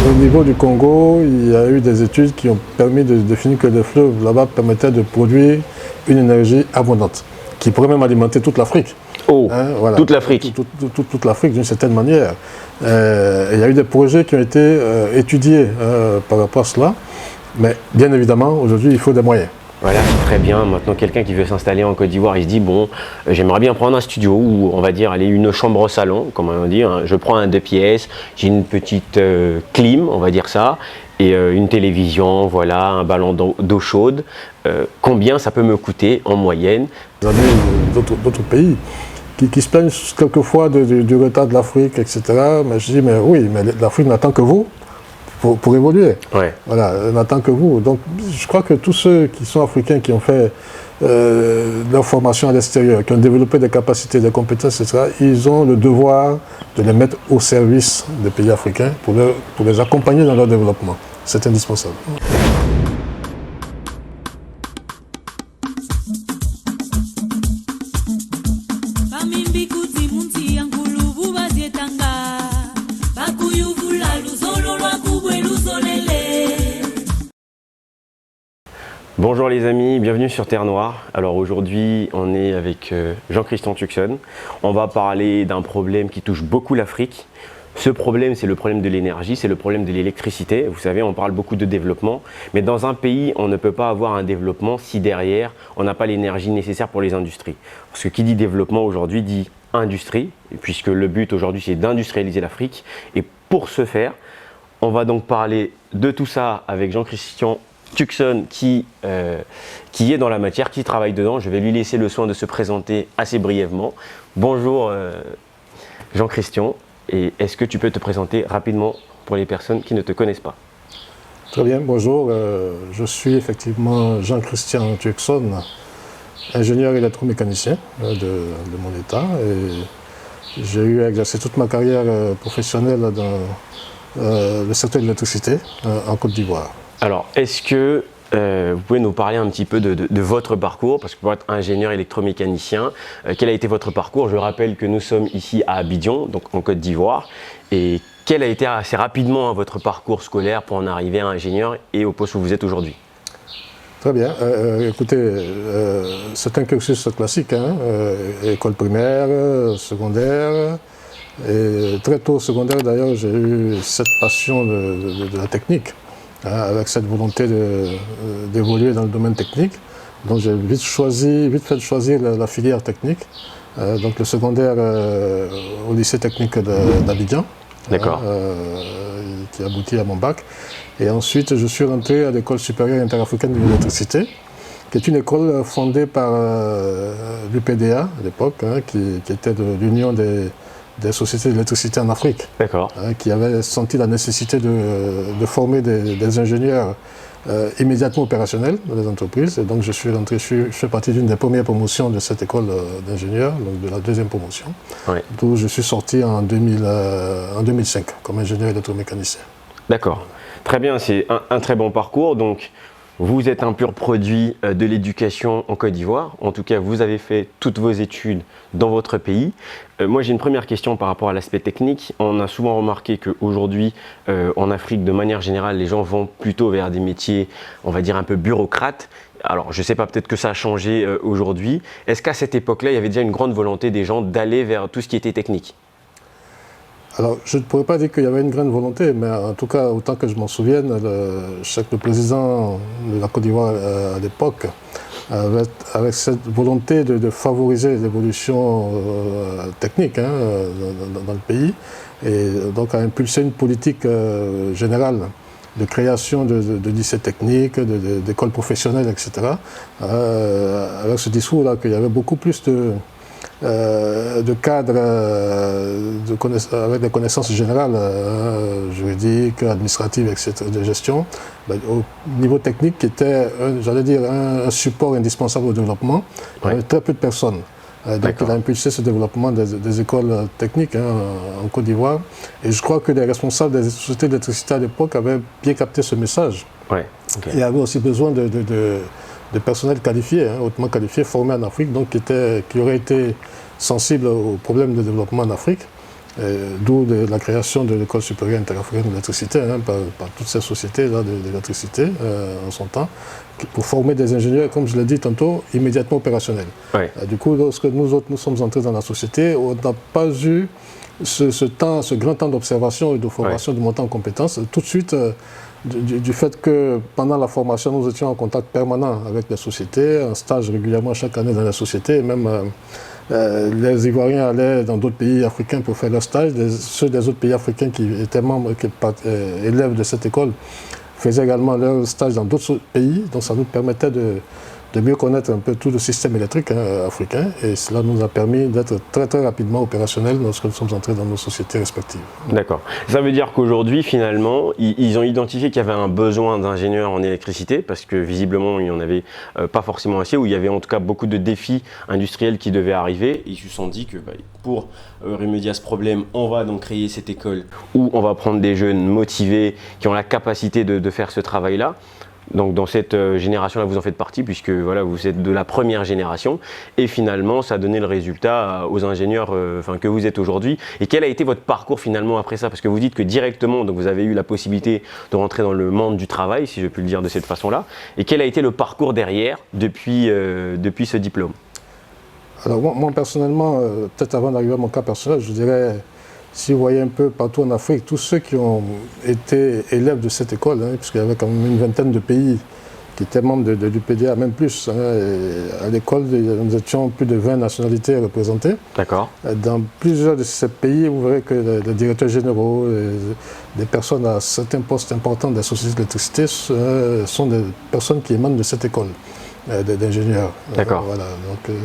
Au niveau du Congo, il y a eu des études qui ont permis de définir que le fleuve là-bas permettait de produire une énergie abondante, qui pourrait même alimenter toute l'Afrique. Oh, voilà. Toute l'Afrique. Toute l'Afrique d'une certaine manière. Il y a eu des projets qui ont été étudiés par rapport à cela, mais bien évidemment, aujourd'hui, il faut des moyens. Voilà, très bien. Maintenant, quelqu'un qui veut s'installer en Côte d'Ivoire, il se dit, bon, j'aimerais bien prendre un studio ou on va dire, aller une chambre au salon, comme on dit, hein. Je prends un 2 pièces, j'ai une petite clim, on va dire ça, et une télévision, voilà, un ballon d'eau chaude. Combien ça peut me coûter en moyenne? Vous avez d'autres pays qui se plaignent quelquefois du retard de l'Afrique, etc. Mais je dis, mais oui, mais l'Afrique n'attend que vous pour évoluer. Ouais. Voilà, elle n'attend que vous. Donc, je crois que tous ceux qui sont africains, qui ont fait leur formation à l'extérieur, qui ont développé des capacités, des compétences, etc., ils ont le devoir de les mettre au service des pays africains pour les accompagner dans leur développement. C'est indispensable. Bonjour les amis, bienvenue sur Terre Noire. Alors aujourd'hui, on est avec Jean-Christian Tuxon. On va parler d'un problème qui touche beaucoup l'Afrique. Ce problème, c'est le problème de l'énergie, c'est le problème de l'électricité. Vous savez, on parle beaucoup de développement, mais dans un pays, on ne peut pas avoir un développement si derrière, on n'a pas l'énergie nécessaire pour les industries. Parce que qui dit développement aujourd'hui dit industrie, puisque le but aujourd'hui, c'est d'industrialiser l'Afrique. Et pour ce faire, on va donc parler de tout ça avec Jean-Christian Tuxon qui est dans la matière, qui travaille dedans. Je vais lui laisser le soin de se présenter assez brièvement. Bonjour Jean-Christian, et est-ce que tu peux te présenter rapidement pour les personnes qui ne te connaissent pas? Très bien, bonjour. Je suis effectivement Jean-Christian Tuxon, ingénieur électromécanicien de mon état. Et j'ai eu à exercer toute ma carrière professionnelle dans le secteur de l'électricité en Côte d'Ivoire. Alors, est-ce que vous pouvez nous parler un petit peu de votre parcours? Parce que pour être ingénieur électromécanicien, quel a été votre parcours? Je rappelle que nous sommes ici à Abidjan, donc en Côte d'Ivoire. Et quel a été assez rapidement votre parcours scolaire pour en arriver à ingénieur et au poste où vous êtes aujourd'hui? Très bien. Écoutez, c'est un cursus classique, hein, école primaire, secondaire. Et très tôt au secondaire, d'ailleurs, j'ai eu cette passion de la technique. Avec cette volonté d'évoluer dans le domaine technique. Donc j'ai vite fait choisir la filière technique. Donc le secondaire au lycée technique d'Abidjan, qui aboutit à mon bac. Et ensuite je suis rentré à l'école supérieure interafricaine de l'électricité, qui est une école fondée par l'UPDA à l'époque, hein, qui était de l'Union des sociétés d'électricité en Afrique, qui avaient senti la nécessité de former des ingénieurs immédiatement opérationnels dans les entreprises. Et donc je fais partie d'une des premières promotions de cette école d'ingénieurs, donc de la deuxième promotion, d'où je suis sorti en 2005 comme ingénieur électromécanicien. D'accord, très bien, c'est un très bon parcours. Donc vous êtes un pur produit de l'éducation en Côte d'Ivoire. En tout cas, vous avez fait toutes vos études dans votre pays. Moi, j'ai une première question par rapport à l'aspect technique. On a souvent remarqué qu'aujourd'hui, en Afrique, de manière générale, les gens vont plutôt vers des métiers, on va dire, un peu bureaucrates. Alors, je ne sais pas, peut-être que ça a changé aujourd'hui. Est-ce qu'à cette époque-là, il y avait déjà une grande volonté des gens d'aller vers tout ce qui était technique? Alors, je ne pourrais pas dire qu'il y avait une grande volonté, mais en tout cas, autant que je m'en souvienne, le président de la Côte d'Ivoire à l'époque, avec cette volonté de favoriser l'évolution technique dans le pays, et donc a impulsé une politique générale de création de lycées techniques, d'écoles professionnelles, etc., avec ce discours-là qu'il y avait beaucoup plus de cadres avec des connaissances générales, juridiques, administratives, etc., de gestion, au niveau technique qui était, j'allais dire, un support indispensable au développement. Il y avait très peu de personnes. Donc il a impulsé ce développement des écoles techniques en Côte d'Ivoire. Et je crois que les responsables des sociétés d'électricité à l'époque avaient bien capté ce message. Et avaient aussi besoin de personnel qualifié, hautement qualifié, formé en Afrique, donc qui aurait été sensible aux problèmes de développement en Afrique. D'où la création de l'École supérieure interafricaine d'électricité par toutes ces sociétés-là d'électricité en son temps, pour former des ingénieurs, comme je l'ai dit tantôt, immédiatement opérationnels. Ouais. Du coup, lorsque nous autres nous sommes entrés dans la société, on n'a pas eu ce grand temps d'observation et de formation, de montée en compétences. Tout de suite, du fait que pendant la formation, nous étions en contact permanent avec les sociétés, en stage régulièrement chaque année dans les sociétés, et même les Ivoiriens allaient dans d'autres pays africains pour faire leur stage. Ceux des autres pays africains qui étaient membres, élèves de cette école, faisaient également leur stage dans d'autres pays. Donc ça nous permettait de mieux connaître un peu tout le système électrique africain. Et cela nous a permis d'être très très rapidement opérationnels lorsque nous sommes entrés dans nos sociétés respectives. D'accord. Ça veut dire qu'aujourd'hui, finalement, ils ont identifié qu'il y avait un besoin d'ingénieurs en électricité, parce que visiblement, il n'y en avait pas forcément assez, ou il y avait en tout cas beaucoup de défis industriels qui devaient arriver. Ils se sont dit que pour remédier à ce problème, on va donc créer cette école où on va prendre des jeunes motivés qui ont la capacité de faire ce travail-là. Donc dans cette génération-là, vous en faites partie, puisque voilà, vous êtes de la première génération. Et finalement, ça a donné le résultat aux ingénieurs que vous êtes aujourd'hui. Et quel a été votre parcours finalement après ça? Parce que vous dites que directement, donc vous avez eu la possibilité de rentrer dans le monde du travail, si je puis le dire de cette façon-là. Et quel a été le parcours derrière depuis ce diplôme? Alors moi personnellement, peut-être avant d'arriver à mon cas personnel, je dirais, si vous voyez un peu partout en Afrique, tous ceux qui ont été élèves de cette école, puisqu'il y avait quand même une vingtaine de pays qui étaient membres du PDA, même plus. Et à l'école, nous étions plus de 20 nationalités représentées. D'accord. Dans plusieurs de ces pays, vous verrez que les directeurs généraux, des personnes à certains postes importants des sociétés d'électricité sont des personnes qui émanent de cette école d'ingénieurs. D'accord. Voilà, donc,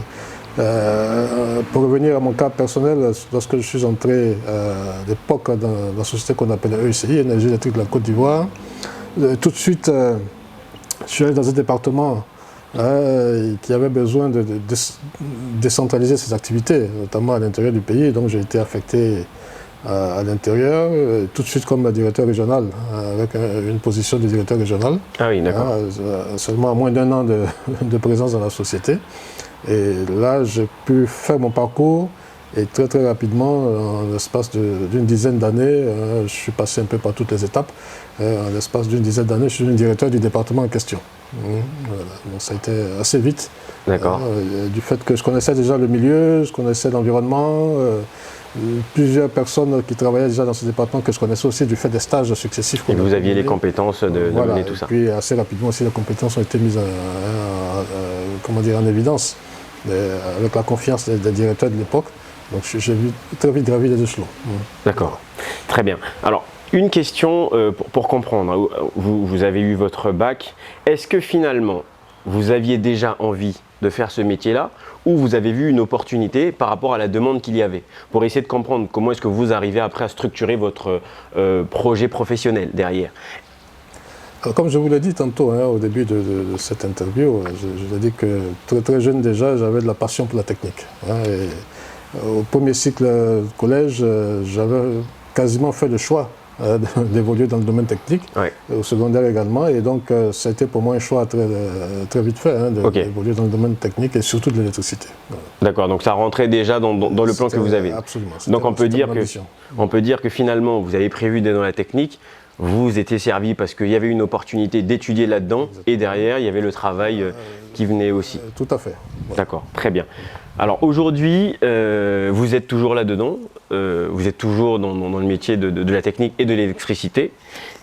pour revenir à mon cas personnel, lorsque je suis entré à l'époque dans la société qu'on appelle EICI, Énergie électrique de la Côte d'Ivoire, tout de suite, je suis allé dans un département qui avait besoin de décentraliser ses activités, notamment à l'intérieur du pays. Donc j'ai été affecté à l'intérieur, tout de suite comme directeur régional, avec une position de directeur régional. Ah oui, d'accord. Seulement à moins d'1 an de présence dans la société. Et là, j'ai pu faire mon parcours et très très rapidement, en l'espace d'une dizaine d'années, je suis passé un peu par toutes les étapes. En l'espace d'une dizaine d'années, je suis devenu directeur du département en question. Voilà. Donc ça a été assez vite. D'accord. Du fait que je connaissais déjà le milieu, je connaissais l'environnement, plusieurs personnes qui travaillaient déjà dans ce département que je connaissais aussi du fait des stages successifs. Et vous aviez les compétences de mener tout ça. Et puis assez rapidement aussi, les compétences ont été mises en évidence avec la confiance des directeurs de l'époque. Donc j'ai vu très vite gravir les échelons. D'accord, très bien. Alors, une question pour comprendre. Vous avez eu votre bac. Est-ce que finalement, vous aviez déjà envie de faire ce métier-là ou vous avez vu une opportunité par rapport à la demande qu'il y avait? Pour essayer de comprendre comment est-ce que vous arrivez après à structurer votre projet professionnel derrière. Alors, comme je vous l'ai dit tantôt au début de cette interview, je vous ai dit que très très jeune déjà, j'avais de la passion pour la technique. Au premier cycle collège, j'avais quasiment fait le choix d'évoluer dans le domaine technique, au secondaire également, et donc ça a été pour moi un choix très, très vite fait d'évoluer dans le domaine technique et surtout de l'électricité. Voilà. D'accord, donc ça rentrait déjà dans le plan que vous avez. Absolument. Donc on peut dire que finalement vous avez prévu d'être dans la technique, vous étiez servi parce qu'il y avait une opportunité d'étudier là-dedans et derrière il y avait le travail qui venait aussi. Tout à fait. Voilà. D'accord, très bien. Alors aujourd'hui, vous êtes toujours là-dedans, vous êtes toujours dans le métier de la technique et de l'électricité.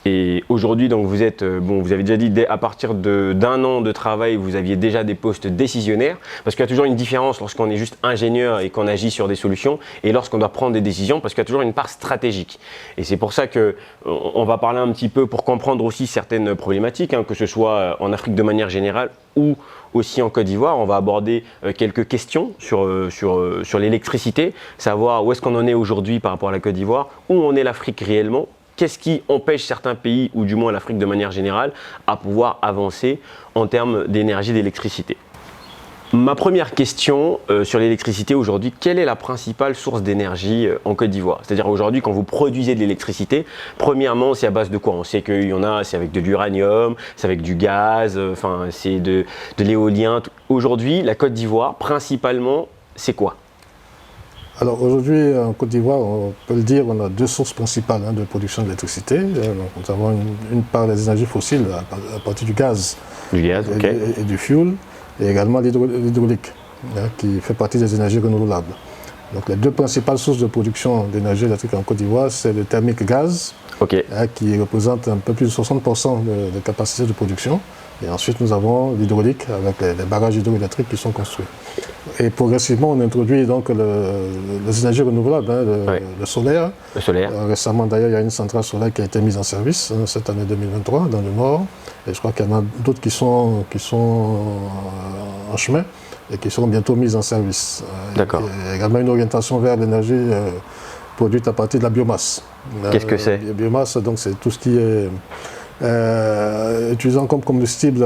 Et aujourd'hui, donc vous êtes, vous avez déjà dit, à partir d'un an de travail, vous aviez déjà des postes décisionnaires, parce qu'il y a toujours une différence lorsqu'on est juste ingénieur et qu'on agit sur des solutions, et lorsqu'on doit prendre des décisions, parce qu'il y a toujours une part stratégique. Et c'est pour ça qu'on va parler un petit peu pour comprendre aussi certaines problématiques, que ce soit en Afrique de manière générale ou aussi en Côte d'Ivoire. On va aborder quelques questions sur l'électricité, savoir où est-ce qu'on en est aujourd'hui par rapport à la Côte d'Ivoire, où en est l'Afrique réellement. Qu'est-ce qui empêche certains pays, ou du moins l'Afrique de manière générale, à pouvoir avancer en termes d'énergie, d'électricité? Ma première question sur l'électricité aujourd'hui, quelle est la principale source d'énergie en Côte d'Ivoire? C'est-à-dire aujourd'hui, quand vous produisez de l'électricité, premièrement, c'est à base de quoi? On sait qu'il y en a, c'est avec de l'uranium, c'est avec du gaz, c'est de l'éolien. Aujourd'hui, la Côte d'Ivoire, principalement, c'est quoi? Alors aujourd'hui, en Côte d'Ivoire, on peut le dire, on a deux sources principales de production d'électricité. Nous avons une part des énergies fossiles à partir du gaz, ok. et du fuel, et également l'hydraulique, qui fait partie des énergies renouvelables. Donc les deux principales sources de production d'énergie électrique en Côte d'Ivoire, c'est le thermique gaz, qui représente un peu plus de 60% de capacité de production. Et ensuite, nous avons l'hydraulique avec les barrages hydroélectriques qui sont construits. Et progressivement, on introduit donc les énergies renouvelables, le solaire. Le solaire. Récemment, d'ailleurs, il y a une centrale solaire qui a été mise en service cette année 2023 dans le nord. Et je crois qu'il y en a d'autres qui sont en chemin et qui seront bientôt mises en service. D'accord. Il y a également une orientation vers l'énergie produite à partir de la biomasse. Qu'est-ce que c'est ? La biomasse, donc, c'est tout ce qui est utilisant comme combustible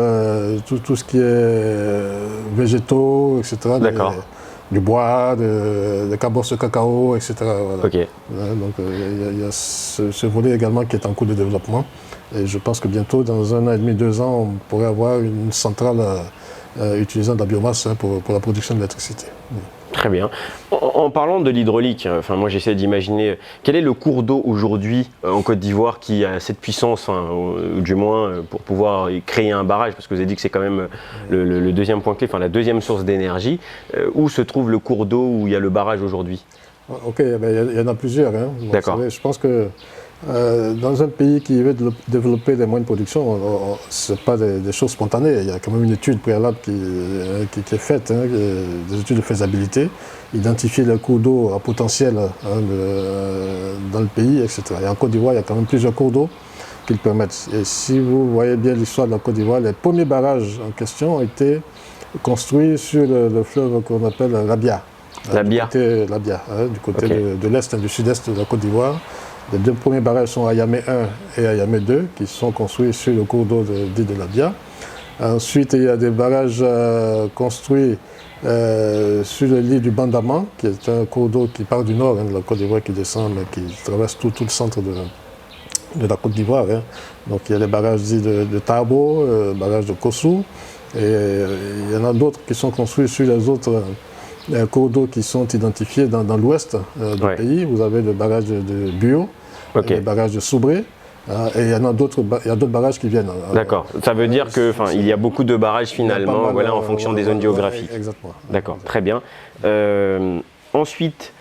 tout ce qui est végétaux, etc. D'accord. Du bois, des cabosses de cacao, etc. Voilà. Ok. Donc il y a ce volet également qui est en cours de développement. Et je pense que bientôt, dans 1 an et demi, 2 ans, on pourrait avoir une centrale utilisant de la biomasse pour la production d'électricité. Très bien. En parlant de l'hydraulique, enfin moi j'essaie d'imaginer quel est le cours d'eau aujourd'hui en Côte d'Ivoire qui a cette puissance, du moins pour pouvoir créer un barrage, parce que vous avez dit que c'est quand même le deuxième point clé, enfin la deuxième source d'énergie. Où se trouve le cours d'eau où il y a le barrage aujourd'hui ? Ok, il y en a plusieurs. Bon, d'accord. Je pense que dans un pays qui veut développer des moyens de production, ce n'est pas des choses spontanées. Il y a quand même une étude préalable qui est faite, des études de faisabilité, identifier les cours d'eau à potentiel dans le pays, etc. Et en Côte d'Ivoire, il y a quand même plusieurs cours d'eau qui le permettent. Et si vous voyez bien l'histoire de la Côte d'Ivoire, les premiers barrages en question ont été construits sur le fleuve qu'on appelle l'Abia. Du côté de l'est, du sud-est de la Côte d'Ivoire. Les deux premiers barrages sont Ayamé 1 et Ayamé 2 qui sont construits sur le cours d'eau de l'Abia. Ensuite, il y a des barrages construits sur le lit du Bandama, qui est un cours d'eau qui part du nord de la Côte d'Ivoire, qui descend, mais qui traverse tout le centre de la Côte d'Ivoire. Donc il y a les barrages dits de Tabo, le barrage de Kossou, et il y en a d'autres qui sont construits sur les autres cours d'eau qui sont identifiés dans l'ouest du pays. Vous avez le barrage de Buo, le barrage de Soubré, et il y a d'autres barrages qui viennent. D'accord. Ça veut dire qu'il y a beaucoup de barrages finalement, en fonction des zones géographiques. Exactement. D'accord, très bien. Ensuite,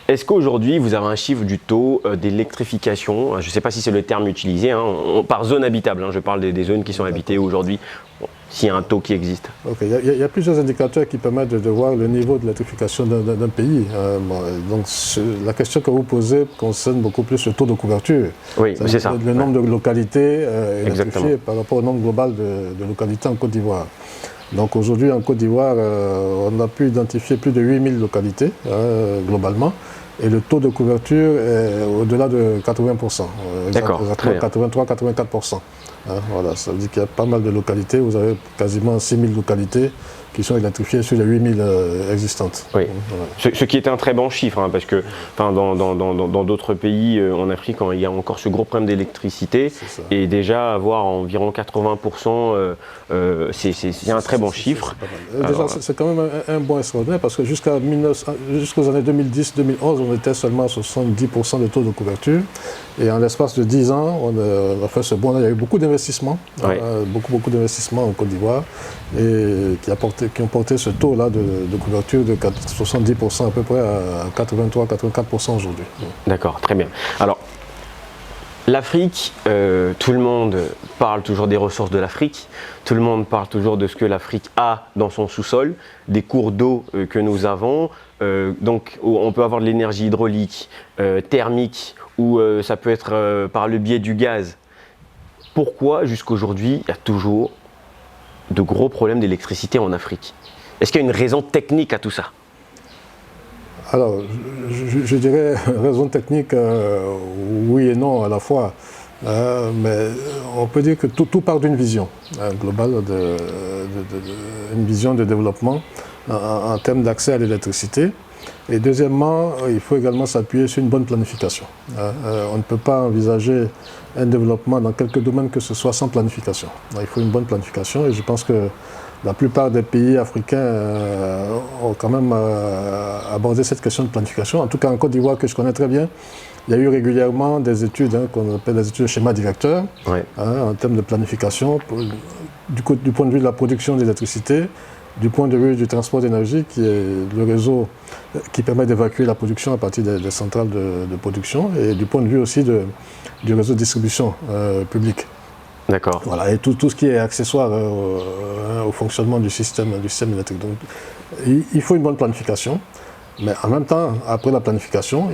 est-ce qu'aujourd'hui vous avez un chiffre du taux d'électrification ? Je ne sais pas si c'est le terme utilisé, par zone habitable. Je parle des zones qui sont habitées aujourd'hui. S'il y a un taux qui existe. Il y a plusieurs indicateurs qui permettent de voir le niveau de l'électrification d'un pays. Donc la question que vous posez concerne beaucoup plus le taux de couverture. Oui, c'est ça. Le nombre de localités électrifiées par rapport au nombre global de localités en Côte d'Ivoire. Donc aujourd'hui en Côte d'Ivoire, on a pu identifier plus de 8000 localités globalement. Et le taux de couverture est au-delà de 80%. D'accord, très bien. 83-84%. Voilà, ça veut dire qu'il y a pas mal de localités. Vous avez quasiment 6000 localités qui sont électrifiées sur les 8000 existantes. Oui. Voilà. Ce qui est un très bon chiffre, parce que dans d'autres pays en Afrique, il y a encore ce gros problème d'électricité. Et déjà avoir environ 80%, c'est un très bon chiffre. Déjà, c'est quand même un bon extraordinaire parce que jusqu'aux années 2010-2011, on était seulement à 70% de taux de couverture. Et en l'espace de 10 ans, on a fait ce bond. Il y a eu beaucoup d'investissements, beaucoup d'investissements en Côte d'Ivoire, et qui ont porté ce taux-là de couverture de 70% à peu près à 83-84% aujourd'hui. D'accord, très bien. Alors, l'Afrique, tout le monde parle toujours des ressources de l'Afrique, tout le monde parle toujours de ce que l'Afrique a dans son sous-sol, des cours d'eau que nous avons. Donc, on peut avoir de l'énergie hydraulique, thermique, ou ça peut être par le biais du gaz. Pourquoi, jusqu'aujourd'hui, il y a toujours de gros problèmes d'électricité en Afrique? Est-ce qu'il y a une raison technique à tout ça? Alors, je dirais raison technique, oui et non à la fois. Mais on peut dire que tout part d'une vision globale, une vision de développement en termes d'accès à l'électricité. Et deuxièmement, il faut également s'appuyer sur une bonne planification. On ne peut pas envisager un développement dans quelque domaine que ce soit sans planification. Il faut une bonne planification et je pense que la plupart des pays africains ont quand même abordé cette question de planification. En tout cas, en Côte d'Ivoire, que je connais très bien, il y a eu régulièrement des études qu'on appelle des études de schéma directeur en termes de planification du point de vue de la production d'électricité, du point de vue du transport d'énergie, qui est le réseau qui permet d'évacuer la production à partir des centrales de production, et du point de vue aussi du réseau de distribution public. D'accord. Voilà, et tout ce qui est accessoire au fonctionnement du système électrique. Donc, il faut une bonne planification, mais en même temps, après la planification,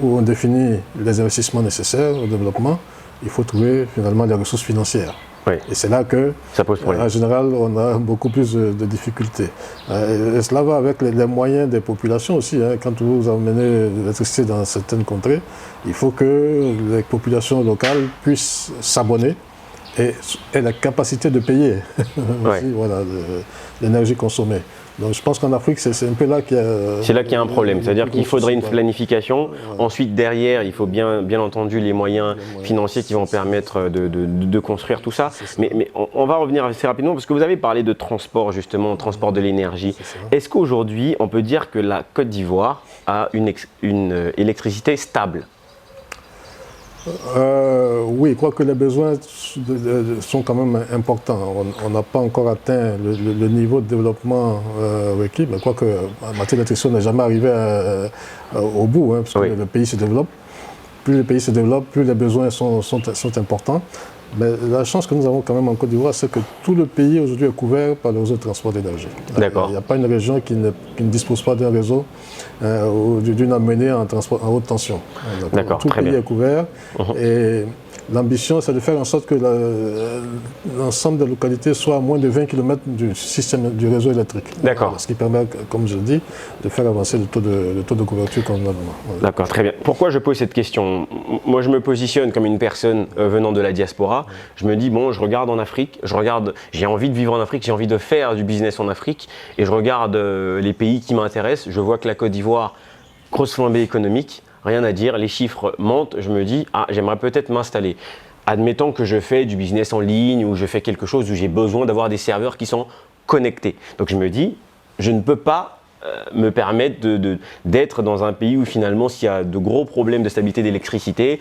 où on définit les investissements nécessaires au développement, il faut trouver finalement les ressources financières. Oui. Et c'est là que, ça pose problème. En général, on a beaucoup plus de difficultés. Et cela va avec les moyens des populations aussi. Quand vous emmenez l'électricité dans certaines contrées, il faut que les populations locales puissent s'abonner et la capacité de payer aussi, voilà, l'énergie consommée. Donc je pense qu'en Afrique, c'est un peu là qu'il y a... C'est là qu'il y a un problème, c'est-à-dire qu'il faudrait une planification. Ensuite, derrière, il faut bien entendu les moyens financiers qui vont permettre de construire tout ça. Mais on va revenir assez rapidement, parce que vous avez parlé de transport, justement, transport de l'énergie. Est-ce qu'aujourd'hui, on peut dire que la Côte d'Ivoire a une électricité stable ? Oui, quoique les besoins sont quand même importants. On n'a pas encore atteint le niveau de développement requis, mais quoique en matière d'électricité, on n'est jamais arrivé au bout, parce que le pays se développe. Plus le pays se développe, plus les besoins sont importants. Mais la chance que nous avons quand même en Côte d'Ivoire, c'est que tout le pays aujourd'hui est couvert par le réseau de transport d'énergie. D'accord. Il n'y a pas une région qui ne dispose pas d'un réseau ou d'une amenée en haute tension. D'accord, tout le pays est couvert. Et l'ambition, c'est de faire en sorte que l'ensemble des localités soient à moins de 20 km du réseau électrique. D'accord. Ce qui permet, comme je le dis, de faire avancer le taux de couverture convenablement. D'accord, très bien. Pourquoi je pose cette question ? Moi, je me positionne comme une personne venant de la diaspora. Je me dis, bon, je regarde en Afrique, j'ai envie de vivre en Afrique, j'ai envie de faire du business en Afrique, et je regarde les pays qui m'intéressent. Je vois que la Côte d'Ivoire, grosse flambée économique, rien à dire, les chiffres montent, je me dis, j'aimerais peut-être m'installer. Admettons que je fais du business en ligne ou je fais quelque chose où j'ai besoin d'avoir des serveurs qui sont connectés. Donc je me dis, je ne peux pas me permettre d'être dans un pays où finalement, s'il y a de gros problèmes de stabilité d'électricité,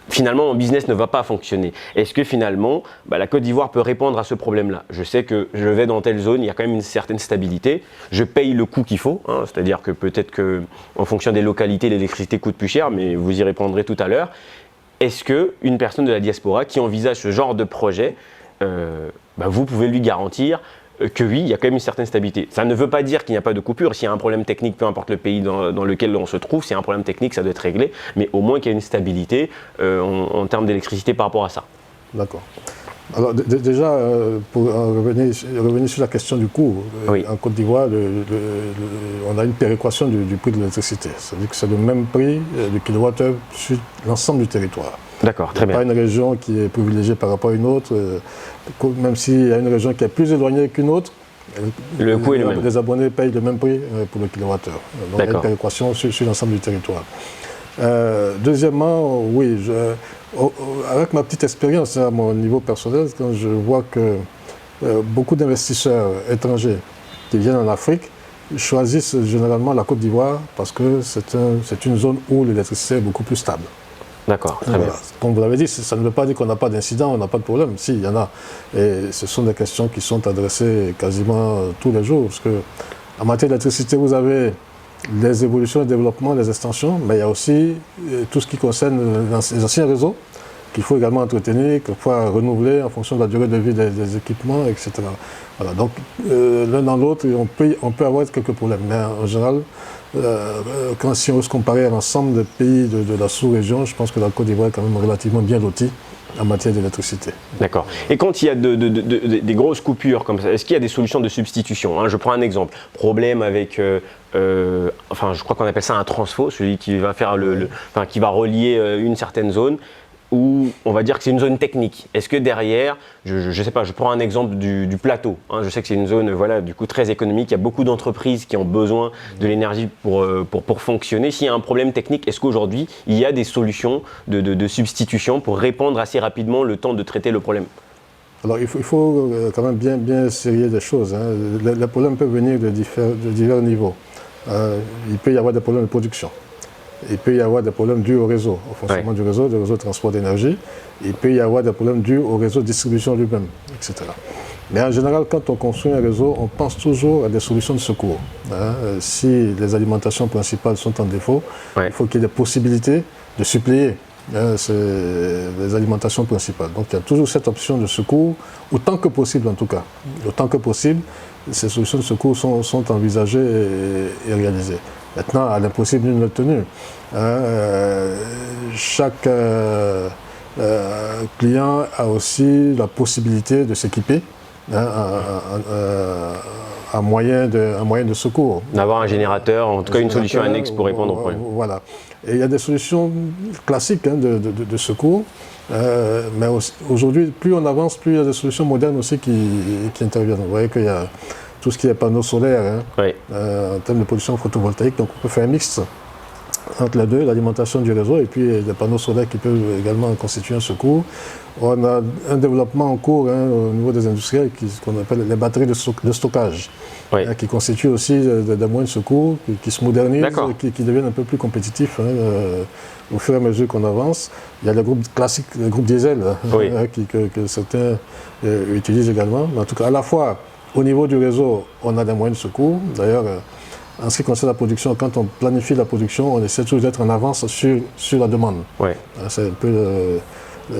finalement mon business ne va pas fonctionner. Est-ce que finalement, la Côte d'Ivoire peut répondre à ce problème-là ? Je sais que je vais dans telle zone, il y a quand même une certaine stabilité, je paye le coût qu'il faut, c'est-à-dire que peut-être qu'en fonction des localités, l'électricité coûte plus cher, mais vous y répondrez tout à l'heure. Est-ce qu'une personne de la diaspora qui envisage ce genre de projet, vous pouvez lui garantir que oui, il y a quand même une certaine stabilité. Ça ne veut pas dire qu'il n'y a pas de coupure. S'il y a un problème technique, peu importe le pays dans lequel on se trouve, s'il y a un problème technique, ça doit être réglé, mais au moins qu'il y ait une stabilité en termes d'électricité par rapport à ça. D'accord. Alors déjà, pour revenir sur la question du coût, en Côte d'Ivoire, on a une péréquation du prix de l'électricité. C'est-à-dire que c'est le même prix du kilowattheure sur l'ensemble du territoire. D'accord, très bien. Il n'y a pas une région qui est privilégiée par rapport à une autre, même s'il y a une région qui est plus éloignée qu'une autre, le coût est le même. Les abonnés payent le même prix pour le kilowattheure. Donc il y a une péréquation sur l'ensemble du territoire. Deuxièmement, oui, avec ma petite expérience à mon niveau personnel, quand je vois que beaucoup d'investisseurs étrangers qui viennent en Afrique choisissent généralement la Côte d'Ivoire parce que c'est une zone où l'électricité est beaucoup plus stable. D'accord, très bien. Comme vous l'avez dit, ça ne veut pas dire qu'on n'a pas d'incident, on n'a pas de problème. Si, il y en a. Et ce sont des questions qui sont adressées quasiment tous les jours. Parce que en matière d'électricité, vous avez les évolutions, le développement, les extensions, mais il y a aussi tout ce qui concerne les anciens réseaux qu'il faut également entretenir, qu'il faut renouveler en fonction de la durée de vie des équipements, etc. Voilà. Donc, l'un dans l'autre, on peut avoir quelques problèmes. Mais en général, si on veut se comparer à l'ensemble des pays de la sous-région, je pense que la Côte d'Ivoire est quand même relativement bien lotie en matière d'électricité. D'accord. Et quand il y a des grosses coupures comme ça, est-ce qu'il y a des solutions de substitution ? Je prends un exemple. Problème avec, je crois qu'on appelle ça un transfo, celui qui va faire qui va relier une certaine zone, où on va dire que c'est une zone technique. Est-ce que derrière, je ne sais pas, je prends un exemple du plateau. Je sais que c'est une zone du coup très économique. Il y a beaucoup d'entreprises qui ont besoin de l'énergie pour fonctionner. S'il y a un problème technique, est-ce qu'aujourd'hui, il y a des solutions de substitution pour répondre assez rapidement le temps de traiter le problème ? Alors il faut quand même bien sérieux des choses. Hein. Les problèmes peuvent venir de divers niveaux. Il peut y avoir des problèmes de production. Il peut y avoir des problèmes dus au réseau, au fonctionnement du réseau de transport d'énergie. Il peut y avoir des problèmes dus au réseau de distribution lui-même, etc. Mais en général, quand on construit un réseau, on pense toujours à des solutions de secours. Hein. Si les alimentations principales sont en défaut, il faut qu'il y ait des possibilités de suppléer c'est les alimentations principales. Donc il y a toujours cette option de secours, autant que possible en tout cas. Autant que possible, ces solutions de secours sont envisagées et réalisées. Maintenant, à l'impossible, nul n'est tenu. Chaque client a aussi la possibilité de s'équiper un moyen de secours. D'avoir un générateur, en tout cas une solution annexe pour répondre au problème. Voilà. Et il y a des solutions classiques de secours, mais aujourd'hui, plus on avance, plus il y a des solutions modernes aussi qui interviennent. Vous voyez qu'il y a tout ce qui est panneaux solaires, en termes de production photovoltaïque, donc on peut faire un mix entre les deux, l'alimentation du réseau et puis des panneaux solaires qui peuvent également constituer un secours. On a un développement en cours au niveau des industriels qu'on appelle les batteries de stockage, qui constituent aussi des moyens de secours, qui se modernisent, qui deviennent un peu plus compétitifs au fur et à mesure qu'on avance. Il y a les groupes classiques, les groupes diesel que certains utilisent également. Mais en tout cas, à la fois au niveau du réseau, on a des moyens de secours. D'ailleurs, en ce qui concerne la production, quand on planifie la production, on essaie toujours d'être en avance sur la demande. C'est un peu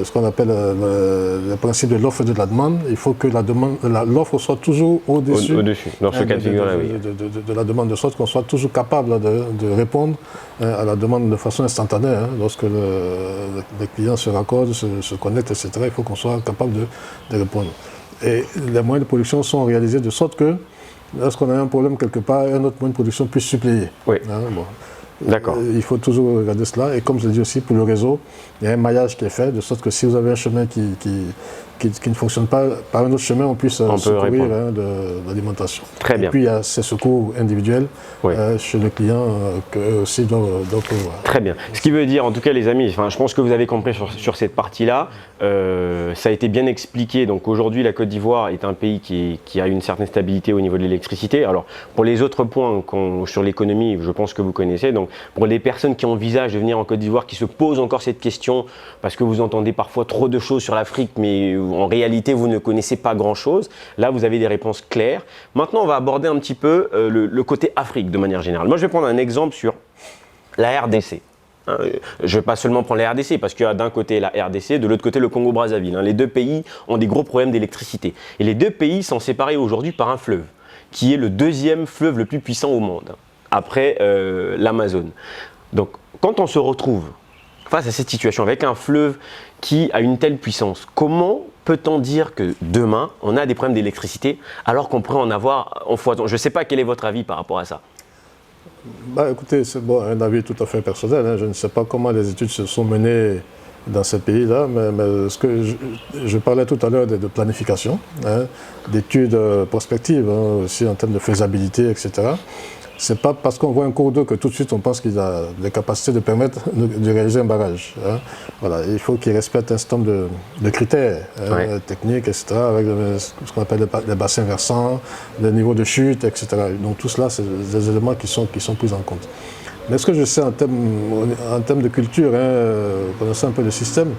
ce qu'on appelle le principe de l'offre et de la demande. Il faut que l'offre soit toujours au-dessus dans ce cas de figure-là, de la demande, de sorte qu'on soit toujours capable de répondre à la demande de façon instantanée. Lorsque les clients se raccordent, se connectent, etc., il faut qu'on soit capable de répondre. Et les moyens de production sont réalisés de sorte que lorsqu'on a un problème quelque part, un autre moyen de production puisse suppléer. D'accord. Il faut toujours regarder cela. Et comme je l'ai dit aussi, pour le réseau, il y a un maillage qui est fait, de sorte que si vous avez un chemin qui ne fonctionne pas, par un autre chemin, on puisse secourir de l'alimentation. Très bien. Et puis il y a ces secours individuels chez le client qu'eux aussi doivent pouvoir. Très bien. Ce qui veut dire, en tout cas les amis, je pense que vous avez compris sur cette partie-là, ça a été bien expliqué. Donc aujourd'hui, la Côte d'Ivoire est un pays qui a une certaine stabilité au niveau de l'électricité. Alors pour les autres points sur l'économie, je pense que vous connaissez. Donc pour les personnes qui envisagent de venir en Côte d'Ivoire, qui se posent encore cette question, parce que vous entendez parfois trop de choses sur l'Afrique, mais en réalité vous ne connaissez pas grand-chose, là vous avez des réponses claires. Maintenant on va aborder un petit peu le côté Afrique de manière générale. Moi je vais prendre un exemple sur la RDC. Je ne vais pas seulement prendre la RDC, parce qu'il y a d'un côté la RDC, de l'autre côté le Congo-Brazzaville. Les deux pays ont des gros problèmes d'électricité. Et les deux pays sont séparés aujourd'hui par un fleuve, qui est le deuxième fleuve le plus puissant au monde, après l'Amazone. Donc quand on se retrouve face à cette situation avec un fleuve qui a une telle puissance, comment peut-on dire que demain on a des problèmes d'électricité alors qu'on pourrait en avoir en foison? Je ne sais pas quel est votre avis par rapport à ça. Écoutez, c'est un avis tout à fait personnel. Je ne sais pas comment les études se sont menées dans ces pays-là, mais ce que je parlais tout à l'heure de planification, d'études prospectives, aussi en termes de faisabilité, etc. C'est pas parce qu'on voit un cours d'eau que tout de suite on pense qu'il a les capacités de permettre de réaliser un barrage. Voilà, il faut qu'il respecte un certain nombre de critères techniques, etc., avec ce qu'on appelle les bassins versants, le niveau de chute, etc. Donc tout cela, c'est des éléments qui sont pris en compte. Mais ce que je sais en termes de culture, connaissant un peu le système,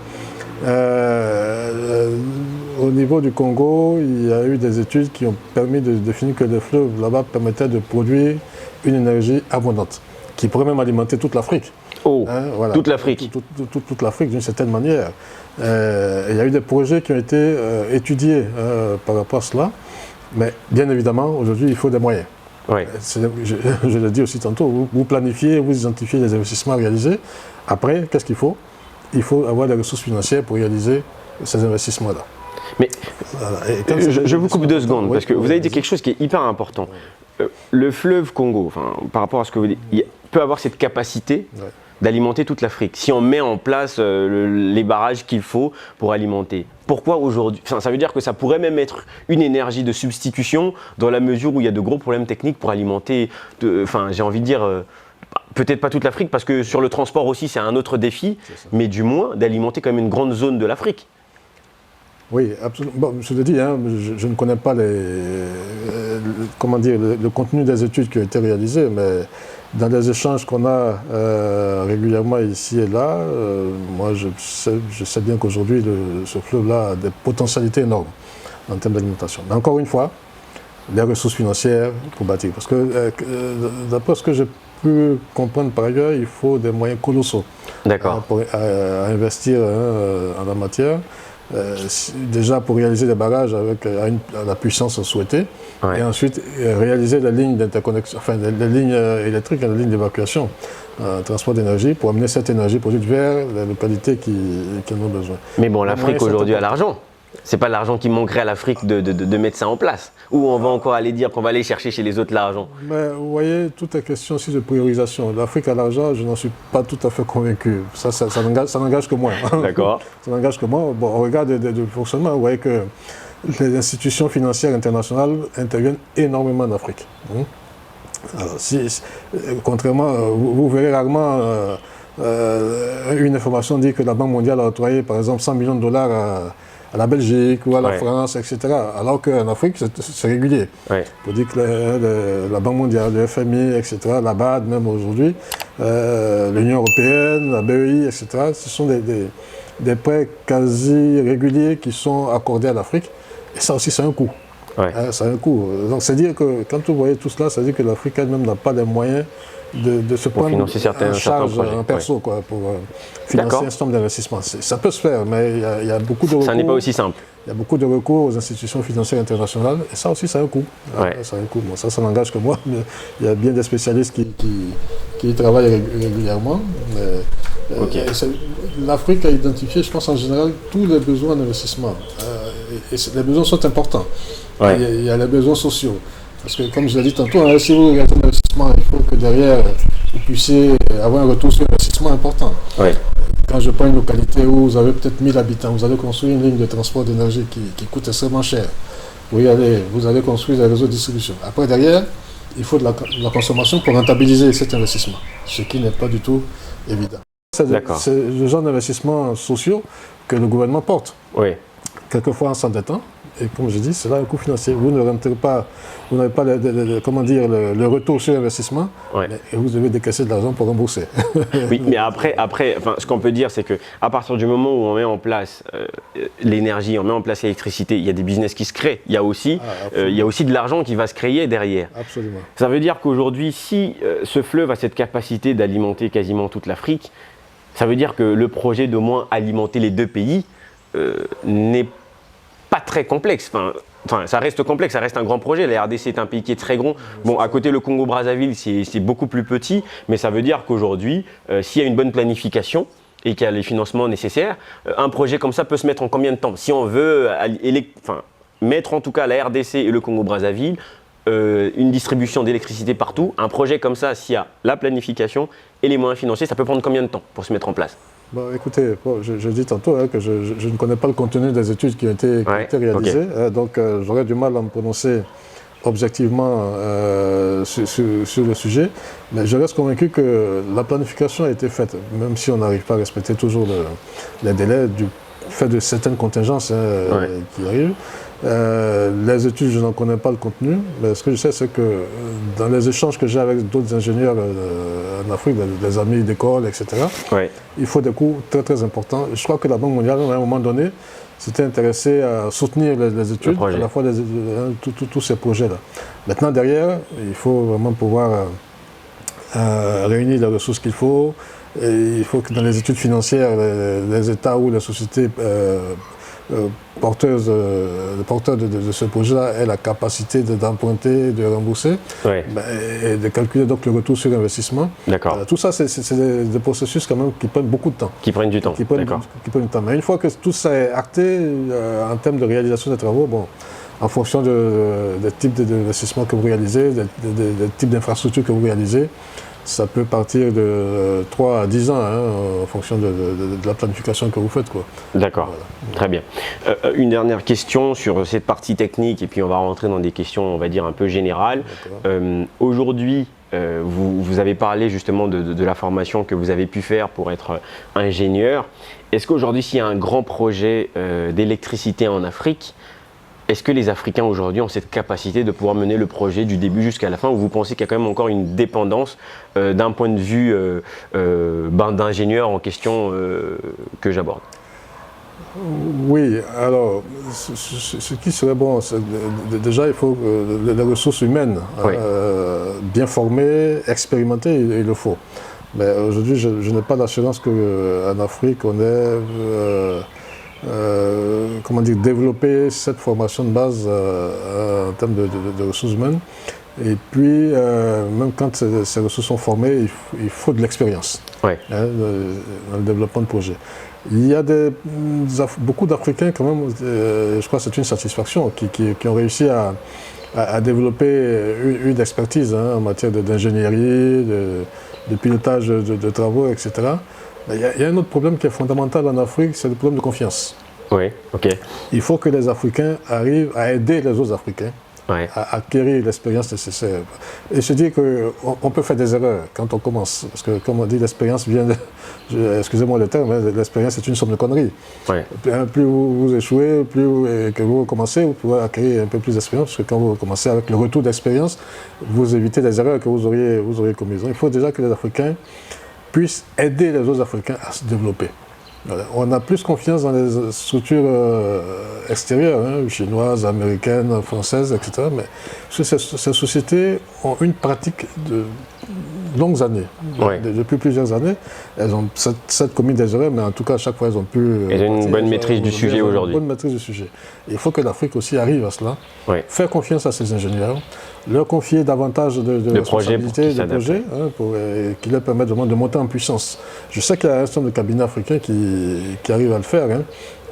au niveau du Congo, il y a eu des études qui ont permis de définir que le fleuve là-bas permettait de produire une énergie abondante, qui pourrait même alimenter toute l'Afrique. Voilà. Toute l'Afrique. Toute l'Afrique d'une certaine manière. Il y a eu des projets qui ont été étudiés par rapport à cela, mais bien évidemment, aujourd'hui, il faut des moyens. Je l'ai dit aussi tantôt, vous planifiez, vous identifiez les investissements à réaliser. Après, qu'est-ce qu'il faut? Il faut avoir des ressources financières pour réaliser ces investissements-là. Mais je vous coupe 2 secondes, parce que vous avez dit quelque chose qui est hyper important. Le fleuve Congo, par rapport à ce que vous dites, il peut avoir cette capacité d'alimenter toute l'Afrique, si on met en place les barrages qu'il faut pour alimenter. Pourquoi aujourd'hui? Ça veut dire que ça pourrait même être une énergie de substitution, dans la mesure où il y a de gros problèmes techniques pour alimenter, j'ai envie de dire, peut-être pas toute l'Afrique, parce que sur le transport aussi c'est un autre défi, mais du moins d'alimenter quand même une grande zone de l'Afrique. Oui, absolument. Bon, je te dis, hein, je ne connais pas comment dire, le contenu des études qui ont été réalisées, mais dans les échanges qu'on a régulièrement ici et là, moi je sais bien qu'aujourd'hui ce fleuve-là a des potentialités énormes en termes d'alimentation. Mais encore une fois, les ressources financières pour bâtir. Parce que d'après ce que j'ai pu comprendre par ailleurs, il faut des moyens colossaux pour investir en la matière. Déjà pour réaliser des barrages avec à la puissance souhaitée, et ensuite réaliser les lignes d'interconnexion, enfin les lignes électriques et les lignes d'évacuation, transport d'énergie, pour amener cette énergie produite vers les localités qui en ont besoin. Mais bon, l'Afrique aujourd'hui a l'argent. C'est pas l'argent qui manquerait à l'Afrique de mettre ça en place. Ou on va encore aller dire qu'on va aller chercher chez les autres l'argent. Mais vous voyez, tout est question aussi de priorisation. L'Afrique a l'argent, je n'en suis pas tout à fait convaincu. Ça n'engage que moi. D'accord. Ça n'engage que moi. Bon, on regarde le fonctionnement, vous voyez que les institutions financières internationales interviennent énormément en Afrique. Alors, contrairement, vous verrez rarement une information dire que la Banque mondiale a octroyé par exemple 100 millions de dollars à la Belgique ou à la France, etc. Alors qu'en Afrique, c'est régulier. Pour dire que la Banque mondiale, le FMI, etc., la BAD même aujourd'hui, l'Union européenne, la BEI, etc., ce sont des prêts quasi réguliers qui sont accordés à l'Afrique. Et ça aussi, c'est un coût. Ça a un coût. Donc, c'est dire que quand vous voyez tout cela, ça veut dire que l'Afrique elle-même n'a pas les moyens de se prendre en charge en perso pour financer un certain nombre d'investissements. Ça peut se faire, mais il y a beaucoup de recours. Ça n'est pas aussi simple. Il y a beaucoup de recours aux institutions financières internationales, et ça aussi, ça a un coût. Ça a un coût. Bon, ça n'engage que moi, mais il y a bien des spécialistes qui y travaillent régulièrement. L'Afrique a identifié, je pense en général, tous les besoins d'investissement. Et les besoins sont importants. Il y a les besoins sociaux. Parce que, comme je l'ai dit tantôt, si vous regardez l'investissement, il faut que derrière, vous puissiez avoir un retour sur investissement important. Quand je prends une localité où vous avez peut-être 1000 habitants, vous allez construire une ligne de transport d'énergie qui coûte extrêmement cher. Vous allez construire des réseaux de distribution. Après, derrière, il faut de la consommation pour rentabiliser cet investissement, ce qui n'est pas du tout évident. C'est le genre d'investissements sociaux que le gouvernement porte. Quelquefois en s'endettant. Et comme je dis, c'est là un coût financier. Vous n'avez pas le retour sur l'investissement, et vous devez décaisser de l'argent pour rembourser. Oui, mais après ce qu'on peut dire, c'est qu'à partir du moment où on met en place l'énergie, on met en place l'électricité, il y a des business qui se créent. Il y a aussi de l'argent qui va se créer derrière. Absolument. Ça veut dire qu'aujourd'hui, si ce fleuve a cette capacité d'alimenter quasiment toute l'Afrique, ça veut dire que le projet d'au moins alimenter les deux pays n'est pas très complexe. Enfin, ça reste complexe, ça reste un grand projet. La RDC est un pays qui est très grand. Bon, à côté, le Congo-Brazzaville, c'est beaucoup plus petit, mais ça veut dire qu'aujourd'hui, s'il y a une bonne planification et qu'il y a les financements nécessaires, un projet comme ça peut se mettre en combien de temps? Si on veut mettre en tout cas la RDC et le Congo-Brazzaville, une distribution d'électricité partout, un projet comme ça, s'il y a la planification et les moyens financiers, ça peut prendre combien de temps pour se mettre en place? Bon, écoutez, je dis tantôt que je ne connais pas le contenu des études qui ont été réalisées, donc j'aurais du mal à me prononcer objectivement sur le sujet, mais je reste convaincu que la planification a été faite, même si on n'arrive pas à respecter toujours les délais du fait de certaines contingences qui arrivent. Les études, je n'en connais pas le contenu, mais ce que je sais, c'est que dans les échanges que j'ai avec d'autres ingénieurs en Afrique, des amis d'école, etc., il faut des coûts très très importants. Je crois que la Banque mondiale, à un moment donné, s'était intéressée à soutenir les études, à la fois tous ces projets-là. Maintenant, derrière, il faut vraiment pouvoir réunir les ressources qu'il faut. Et il faut que dans les études financières, les États ou les sociétés porteurs de ce projet-là aient la capacité d'emprunter, de rembourser, et de calculer donc le retour sur investissement. Tout ça, c'est des processus quand même qui prennent beaucoup de temps. Qui prennent du temps. Qui prennent du temps. Mais une fois que tout ça est acté, en termes de réalisation des travaux, en fonction des types d'investissements que vous réalisez, des types d'infrastructures que vous réalisez, ça peut partir de 3 à 10 ans, en fonction de la planification que vous faites. D'accord, très bien. Une dernière question sur cette partie technique, et puis on va rentrer dans des questions, on va dire, un peu générales. Aujourd'hui, Vous avez parlé justement de la formation que vous avez pu faire pour être ingénieur. Est-ce qu'aujourd'hui, s'il y a un grand projet d'électricité en Afrique, est-ce que les Africains aujourd'hui ont cette capacité de pouvoir mener le projet du début jusqu'à la fin, ou vous pensez qu'il y a quand même encore une dépendance d'un point de vue d'ingénieur en question que j'aborde? Oui, alors, ce qui serait bon, déjà, il faut les ressources humaines, Oui. bien formées, expérimentées, il le faut. Mais aujourd'hui, je n'ai pas d'assurance qu'en Afrique, on ait comment dire, développé cette formation de base en termes de ressources humaines. Et puis, même quand ces ressources sont formées, il faut de l'expérience Ouais. dans le développement de projets. Il y a beaucoup d'Africains quand même, je crois que c'est une satisfaction, qui ont réussi à développer une expertise en matière d'ingénierie, de pilotage de travaux, etc. Mais il y a un autre problème qui est fondamental en Afrique, c'est le problème de confiance. Oui, ok. Il faut que les Africains arrivent à aider les autres Africains Ouais. à acquérir l'expérience nécessaire. Et je dis qu'on peut faire des erreurs quand on commence. Parce que, comme on dit, l'expérience vient de... Excusez-moi le terme, l'expérience est une somme de conneries. Ouais. Plus vous échouez, que vous recommencez, vous pouvez acquérir un peu plus d'expérience. Parce que quand vous recommencez avec le retour d'expérience, vous évitez des erreurs que vous auriez commises. Il faut déjà que les Africains puissent aider les autres Africains à se développer. On a plus confiance dans les structures extérieures, chinoises, américaines, françaises, etc. Mais ces sociétés ont une pratique de longues années, Ouais. depuis plusieurs années. Elles ont cette commis des erreurs, mais en tout cas, à chaque fois, elles ont pu... Elles ont une bonne maîtrise du sujet aujourd'hui. Une bonne maîtrise du sujet. Il faut que l'Afrique aussi arrive à cela. Ouais. Faire confiance à ses ingénieurs, leur confier davantage de responsabilités, de projets, pour qui leur permettent vraiment de monter en puissance. Je sais qu'il y a un certain nombre de cabinets africains qui arrivent à le faire,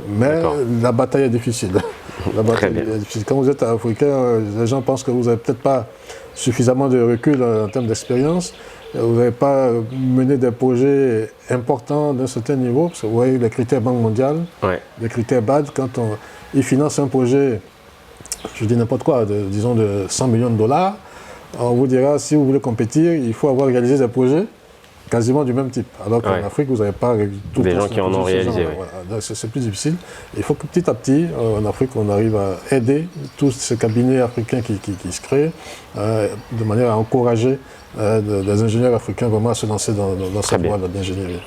mais la bataille est difficile. La bataille est difficile. Quand vous êtes africain, les gens pensent que vous n'avez peut-être pas suffisamment de recul en termes d'expérience. Vous n'avez pas mené des projets importants d'un certain niveau, parce que vous voyez les critères Banque mondiale, les critères BAD, quand ils financent un projet, je dis n'importe quoi, disons de 100 millions de dollars, on vous dira, si vous voulez compétir, il faut avoir réalisé des projets quasiment du même type. Alors qu'en Afrique, vous n'avez pas tout des gens qui en ont réalisé. Voilà. C'est plus difficile. Il faut que petit à petit, en Afrique, on arrive à aider tous ces cabinets africains qui se créent, de manière à encourager des ingénieurs africains vraiment à se lancer dans cette voie de l'ingénierie.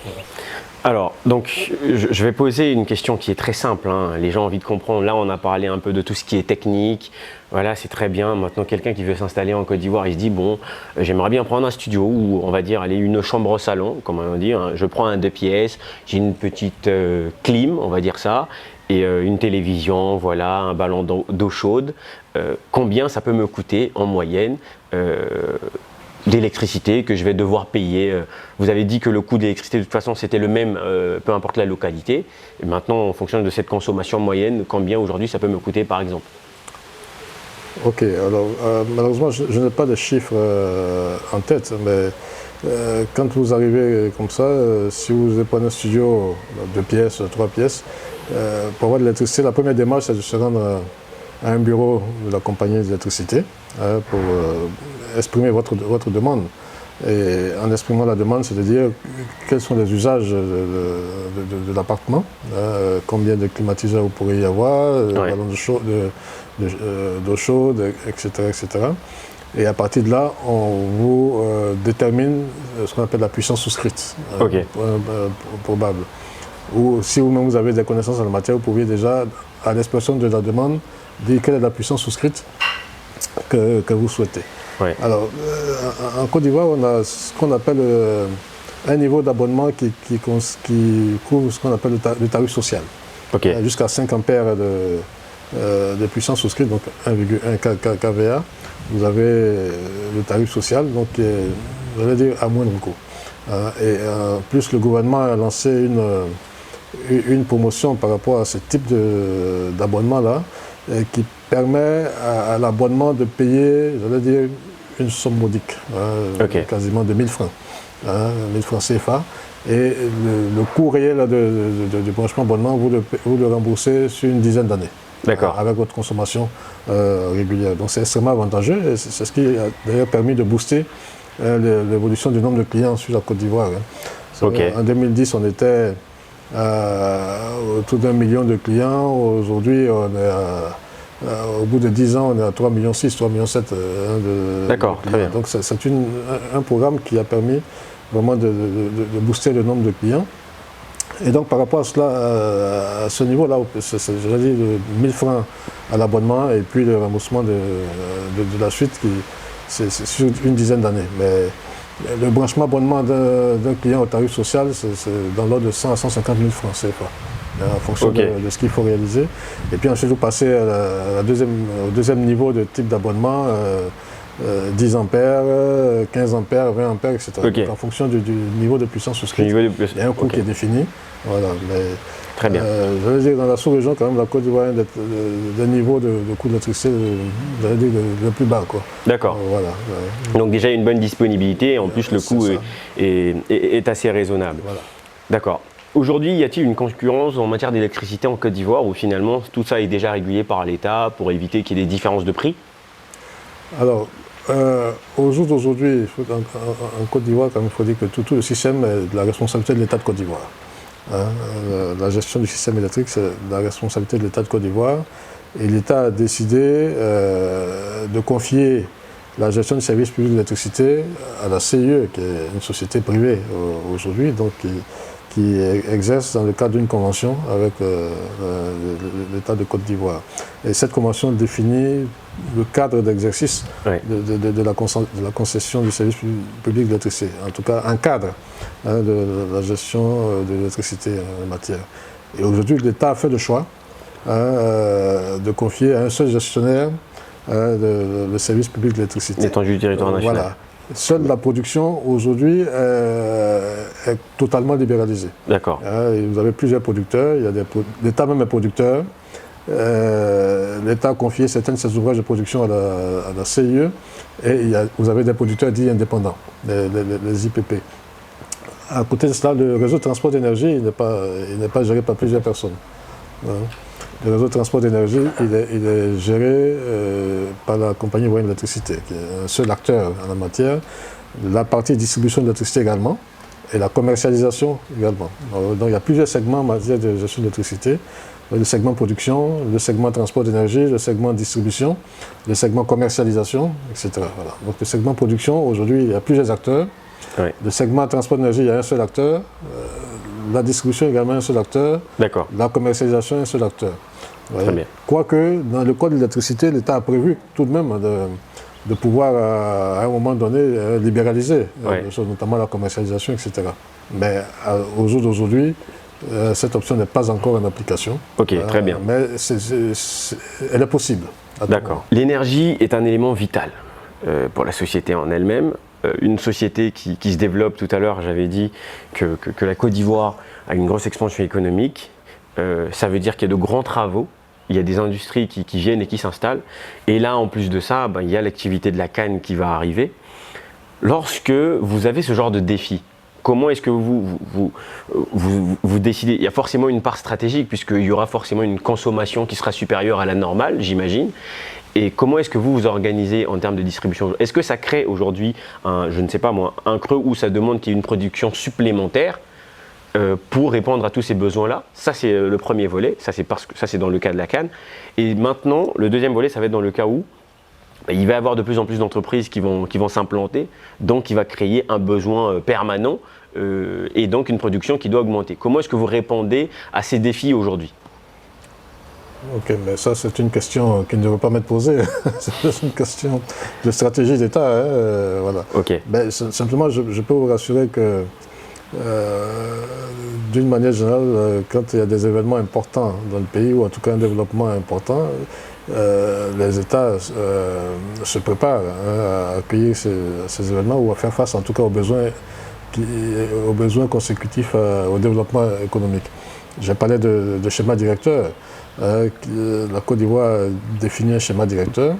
Alors, donc, je vais poser une question qui est très simple. Les gens ont envie de comprendre. Là, on a parlé un peu de tout ce qui est technique. Voilà, c'est très bien. Maintenant, quelqu'un qui veut s'installer en Côte d'Ivoire, il se dit, bon, j'aimerais bien prendre un studio ou, on va dire, aller une chambre au salon, comme on dit. Je prends un 2 pièces, j'ai une petite clim, on va dire ça, et une télévision, voilà, un ballon d'eau chaude. Combien ça peut me coûter en moyenne d'électricité que je vais devoir payer. Vous avez dit que le coût d'électricité de toute façon c'était le même, peu importe la localité. Et maintenant, en fonction de cette consommation moyenne, combien aujourd'hui ça peut me coûter par exemple? Ok, alors malheureusement je n'ai pas de chiffres en tête, mais quand vous arrivez comme ça, si vous prenez un studio 2 pièces, 3 pièces, pour avoir de l'électricité, la première démarche c'est de se rendre à un bureau de la compagnie d'électricité pour exprimer votre demande. Et en exprimant la demande, c'est de dire quels sont les usages de l'appartement, combien de climatiseurs vous pourriez y avoir, ballons d'eau chaude, etc., etc. Et à partir de là, on vous détermine ce qu'on appelle la puissance souscrite, probable. Ou si vous-même vous avez des connaissances en la matière, vous pouviez déjà, à l'expression de la demande, dire quelle est la puissance souscrite que vous souhaitez. Ouais. Alors, en Côte d'Ivoire, on a ce qu'on appelle un niveau d'abonnement qui couvre ce qu'on appelle le tarif social. Jusqu'à 5 ampères de puissance souscrite, donc 1,1 kVA. Vous avez le tarif social, donc j'allais dire à moindre coût. Et en plus, le gouvernement a lancé une promotion par rapport à ce type d'abonnement-là, qui permet à l'abonnement de payer, j'allais dire, une somme modique, quasiment de 1000 francs, 1000 francs CFA. Et le coût réel du branchement abonnement, vous le remboursez sur une dizaine d'années. Avec votre consommation régulière. Donc c'est extrêmement avantageux et c'est ce qui a d'ailleurs permis de booster l'évolution du nombre de clients sur la Côte d'Ivoire. Okay. En 2010, on était autour d'1 million de clients. Aujourd'hui, on est au bout de 10 ans, on est à 3,6 millions, 3,7 millions de D'accord, clients. très bien. Donc c'est un programme qui a permis vraiment de booster le nombre de clients. Et donc par rapport à cela, à ce niveau-là, j'ai dit 1000 francs à l'abonnement et puis le remboursement de la suite, c'est sur une dizaine d'années. Mais le branchement abonnement d'un client au tarif social, c'est dans l'ordre de 100 à 150 000 francs CFA, en fonction de ce qu'il faut réaliser. Et puis ensuite, vous passez au deuxième niveau de type d'abonnement, 10 ampères, 15 ampères, 20 ampères, etc. Okay. Donc, en fonction du niveau de puissance souscrite, il y a un coût qui est défini. Voilà, mais, très bien. Je veux dire, dans la sous-région, quand même, la Côte d'Ivoire a des niveaux de coût d'électricité, le plus bas. D'accord. Voilà, donc déjà, une bonne disponibilité, et en plus, le coût est assez raisonnable. Voilà. D'accord. Aujourd'hui, y a-t-il une concurrence en matière d'électricité en Côte d'Ivoire où finalement tout ça est déjà régulé par l'État pour éviter qu'il y ait des différences de prix? Alors, au jour d'aujourd'hui, en Côte d'Ivoire, il faut dire que tout le système est de la responsabilité de l'État de Côte d'Ivoire. La gestion du système électrique, c'est la responsabilité de l'État de Côte d'Ivoire. Et l'État a décidé de confier la gestion du service public de l'électricité à la CIE, qui est une société privée aujourd'hui, donc qui exerce dans le cadre d'une convention avec l'État de Côte d'Ivoire. Et cette convention définit le cadre d'exercice de la concession du service public de l'électricité, en tout cas un cadre de la gestion de l'électricité en matière. Et aujourd'hui, l'État a fait le choix de confier à un seul gestionnaire le service public de l'électricité. L'étendue du territoire national. Voilà. Seule la production aujourd'hui est totalement libéralisée. D'accord. Vous avez plusieurs producteurs, l'État même est producteur. L'État a confié certains de ses ouvrages de production à la CIE et vous avez des producteurs dits indépendants, les IPP. À côté de cela, le réseau de transport d'énergie il n'est pas géré par plusieurs personnes. Le réseau de transport d'énergie il est géré par la compagnie ivoirienne de l'électricité, qui est un seul acteur en la matière. La partie distribution de l'électricité également et la commercialisation également. Donc il y a plusieurs segments en matière de gestion de l'électricité. Le segment production, le segment transport d'énergie, le segment distribution, le segment commercialisation, etc. Voilà. Donc le segment production, aujourd'hui, il y a plusieurs acteurs. Oui. Le segment transport d'énergie, il y a un seul acteur. La distribution également un seul acteur. D'accord. La commercialisation un seul acteur. Très bien. Quoique, dans le code de l'électricité, l'État a prévu tout de même de pouvoir, à un moment donné, libéraliser, notamment la commercialisation, etc. Mais au jour d'aujourd'hui, cette option n'est pas encore en application. Ok, très bien. Mais elle est possible. D'accord. L'énergie est un élément vital pour la société en elle-même. Une société qui se développe, tout à l'heure j'avais dit que la Côte d'Ivoire a une grosse expansion économique, ça veut dire qu'il y a de grands travaux, il y a des industries qui viennent et qui s'installent, et là en plus de ça, il y a l'activité de la canne qui va arriver. Lorsque vous avez ce genre de défi, comment est-ce que vous décidez? Il y a forcément une part stratégique puisqu'il y aura forcément une consommation qui sera supérieure à la normale, j'imagine. Et comment est-ce que vous organisez en termes de distribution? Est-ce que ça crée aujourd'hui, je ne sais pas moi, un creux où ça demande qu'il y ait une production supplémentaire pour répondre à tous ces besoins-là? Ça, c'est le premier volet. Ça, c'est dans le cas de la canne. Et maintenant, le deuxième volet, ça va être dans le cas où il va y avoir de plus en plus d'entreprises qui vont s'implanter, donc il va créer un besoin permanent et donc une production qui doit augmenter. Comment est-ce que vous répondez à ces défis aujourd'hui? Ok, mais ça c'est une question qui ne devrait pas m'être posée. C'est une question de stratégie d'État. Voilà. Okay. Mais simplement, je peux vous rassurer que d'une manière générale, quand il y a des événements importants dans le pays, ou en tout cas un développement important, les États se préparent à accueillir ces événements ou à faire face en tout cas aux besoins consécutifs au développement économique. J'ai parlé de schéma directeur. La Côte d'Ivoire définit un schéma directeur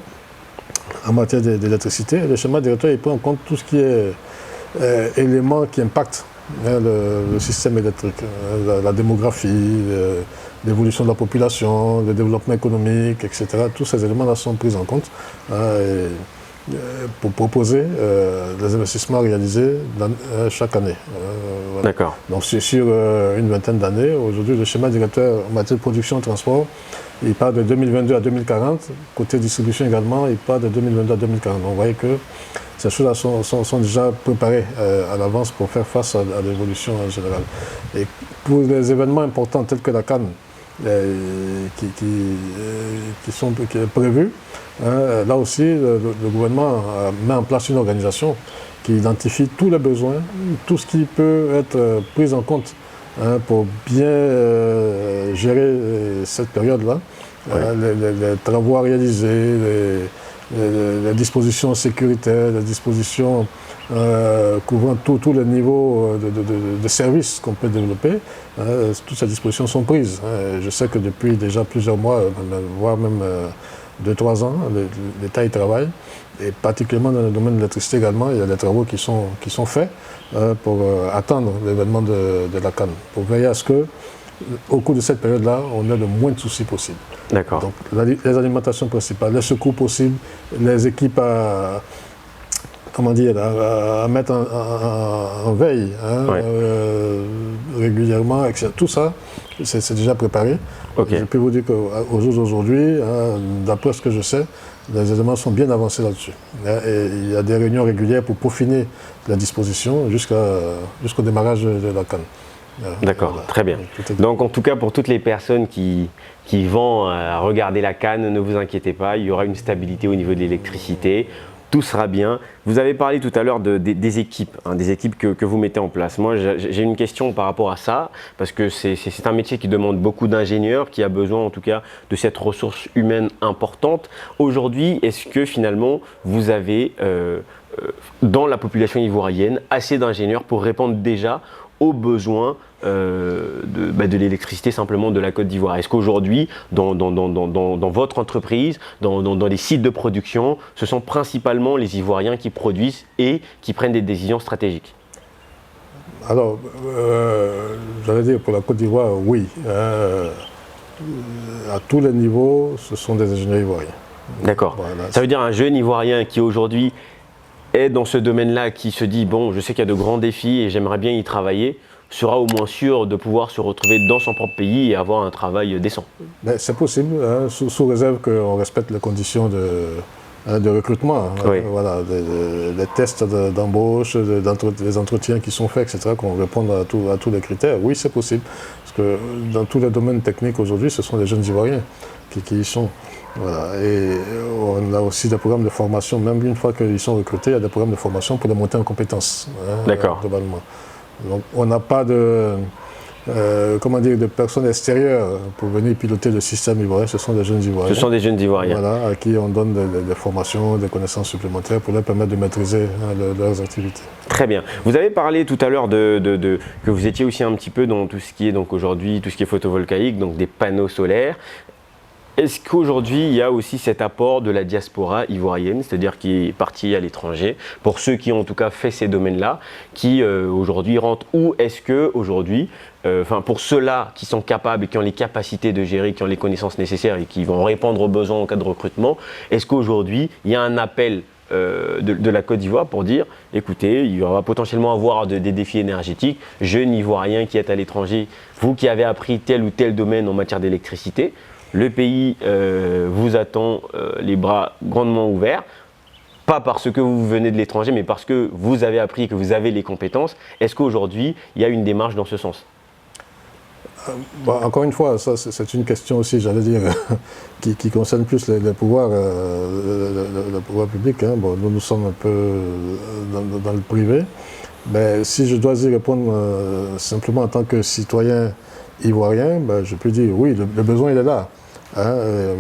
en matière d'électricité. Le schéma directeur il prend en compte tout ce qui est éléments qui impactent le système électrique, la démographie, l'évolution de la population, le développement économique, etc. Tous ces éléments-là sont pris en compte. pour proposer des investissements réalisés chaque année. Voilà. D'accord. Donc c'est sur une vingtaine d'années. Aujourd'hui, le schéma directeur en matière de production et transport, il part de 2022 à 2040. Côté distribution également, il part de 2022 à 2040. Donc vous voyez que ces choses-là sont déjà préparées à l'avance pour faire face à l'évolution en général. Et pour les événements importants tels que la CAN, qui est prévu, là aussi, le gouvernement met en place une organisation qui identifie tous les besoins, tout ce qui peut être pris en compte pour bien gérer cette période-là, les travaux à réaliser, les dispositions sécuritaires, les dispositions couvrant tous les niveaux de services qu'on peut développer, toutes ces dispositions sont prises. Je sais que depuis déjà plusieurs mois, voire même 2-3 ans, l'État y travaille, et particulièrement dans le domaine de l'électricité également, il y a des travaux qui sont faits pour attendre l'événement de la CAN, pour veiller à ce que, au cours de cette période-là, on ait le moins de soucis possible. D'accord. Donc les alimentations principales, les secours possibles, les équipes à mettre en veille régulièrement, etc. Tout ça, c'est déjà préparé. Okay. Je peux vous dire qu'au jour d'aujourd'hui, d'après ce que je sais, les éléments sont bien avancés là-dessus. Et il y a des réunions régulières pour peaufiner la disposition jusqu'au démarrage de la CAN. D'accord, voilà. Très bien. Donc en tout cas, pour toutes les personnes qui vont regarder la CAN, ne vous inquiétez pas, il y aura une stabilité au niveau de l'électricité. Tout sera bien. Vous avez parlé tout à l'heure des équipes, des équipes que vous mettez en place. Moi, j'ai une question par rapport à ça, parce que c'est un métier qui demande beaucoup d'ingénieurs, qui a besoin en tout cas de cette ressource humaine importante. Aujourd'hui, est-ce que finalement, vous avez dans la population ivoirienne assez d'ingénieurs pour répondre déjà aux besoins de l'électricité simplement de la Côte d'Ivoire? Est-ce qu'aujourd'hui, dans votre entreprise, dans les sites de production, ce sont principalement les Ivoiriens qui produisent et qui prennent des décisions stratégiques? Alors, j'allais dire pour la Côte d'Ivoire, oui. À tous les niveaux, ce sont des ingénieurs ivoiriens. D'accord. Voilà. Ça veut dire un jeune Ivoirien qui aujourd'hui est dans ce domaine-là, qui se dit, bon, je sais qu'il y a de grands défis et j'aimerais bien y travailler, sera au moins sûr de pouvoir se retrouver dans son propre pays et avoir un travail décent. C'est possible, sous réserve qu'on respecte les conditions de recrutement. Oui. Voilà, les tests d'embauche, les entretiens qui sont faits, etc., qu'on réponde à tous les critères. Oui, c'est possible. Parce que dans tous les domaines techniques aujourd'hui, ce sont les jeunes Ivoiriens qui y sont. Voilà. Et on a aussi des programmes de formation, même une fois qu'ils sont recrutés, il y a des programmes de formation pour les monter en compétences. D'accord. Globalement. Donc on n'a pas de personnes extérieures pour venir piloter le système ivoirien, ce sont des jeunes Ivoiriens. Ce sont des jeunes Ivoiriens. Voilà, à qui on donne des formations, des connaissances supplémentaires pour leur permettre de maîtriser leurs activités. Très bien. Vous avez parlé tout à l'heure que vous étiez aussi un petit peu dans tout ce qui est donc aujourd'hui, tout ce qui est photovoltaïque, donc des panneaux solaires. Est-ce qu'aujourd'hui, il y a aussi cet apport de la diaspora ivoirienne, c'est-à-dire qui est partie à l'étranger, pour ceux qui ont en tout cas fait ces domaines-là, qui aujourd'hui rentrent, ou est-ce qu'aujourd'hui, pour ceux-là qui sont capables et qui ont les capacités de gérer, qui ont les connaissances nécessaires et qui vont répondre aux besoins en cas de recrutement, est-ce qu'aujourd'hui, il y a un appel de la Côte d'Ivoire pour dire, écoutez, il va potentiellement avoir des défis énergétiques, jeunes Ivoiriens qui êtes à l'étranger, vous qui avez appris tel ou tel domaine en matière d'électricité, le pays vous attend les bras grandement ouverts, pas parce que vous venez de l'étranger, mais parce que vous avez appris et que vous avez les compétences. Est-ce qu'aujourd'hui, il y a une démarche dans ce sens? Encore une fois, ça c'est une question aussi, j'allais dire, qui concerne plus les pouvoirs, le pouvoir public. Bon, nous sommes un peu dans le privé. Mais si je dois y répondre simplement en tant que citoyen ivoirien, je peux dire oui, le besoin il est là.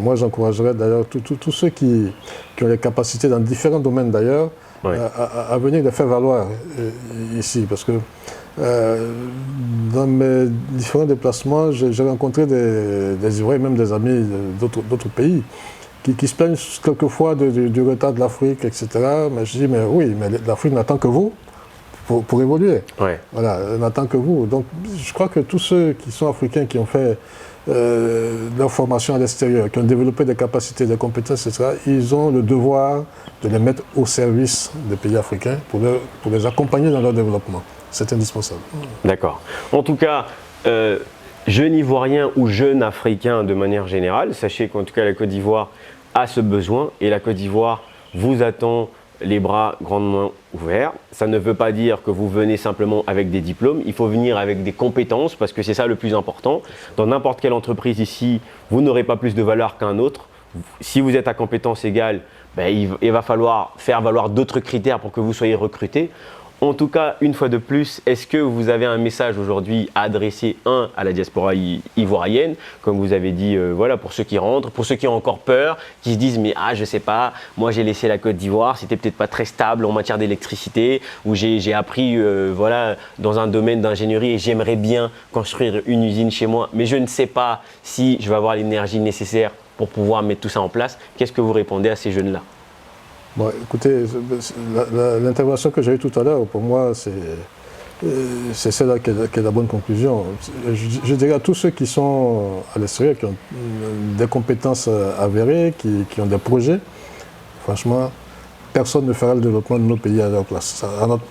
Moi j'encouragerais d'ailleurs tous ceux qui ont les capacités dans différents domaines d'ailleurs, ouais, à venir les faire valoir ici. Parce que dans mes différents déplacements, j'ai rencontré des Ivoiriens, même des amis d'autres pays, qui se plaignent quelquefois du retard de l'Afrique, etc. Mais je dis, mais oui, mais l'Afrique n'attend que vous pour évoluer. Ouais. Voilà, elle n'attend que vous. Donc je crois que tous ceux qui sont africains, qui ont fait leur formation à l'extérieur, qui ont développé des capacités, des compétences, etc., ils ont le devoir de les mettre au service des pays africains pour les accompagner dans leur développement. C'est indispensable. D'accord. En tout cas, jeunes Ivoiriens ou jeunes Africains de manière générale, sachez qu'en tout cas la Côte d'Ivoire a ce besoin et la Côte d'Ivoire vous attend les bras grandement ouverts. Ça ne veut pas dire que vous venez simplement avec des diplômes, il faut venir avec des compétences parce que c'est ça le plus important. Dans n'importe quelle entreprise ici, vous n'aurez pas plus de valeur qu'un autre. Si vous êtes à compétence égale, ben, il va falloir faire valoir d'autres critères pour que vous soyez recruté. En tout cas, une fois de plus, est-ce que vous avez un message aujourd'hui à adresser, à la diaspora ivoirienne, comme vous avez dit, voilà, pour ceux qui rentrent, pour ceux qui ont encore peur, qui se disent mais je sais pas, moi j'ai laissé la Côte d'Ivoire, c'était peut-être pas très stable en matière d'électricité, ou j'ai appris voilà, dans un domaine d'ingénierie et j'aimerais bien construire une usine chez moi, mais je ne sais pas si je vais avoir l'énergie nécessaire pour pouvoir mettre tout ça en place. Qu'est-ce que vous répondez à ces jeunes-là ? Bon, écoutez, l'intervention que j'ai eue tout à l'heure, pour moi, c'est celle-là qui est la bonne conclusion. Je dirais à tous ceux qui sont à l'extérieur, qui ont des compétences avérées, qui ont des projets, franchement, personne ne fera le développement de nos pays à leur place,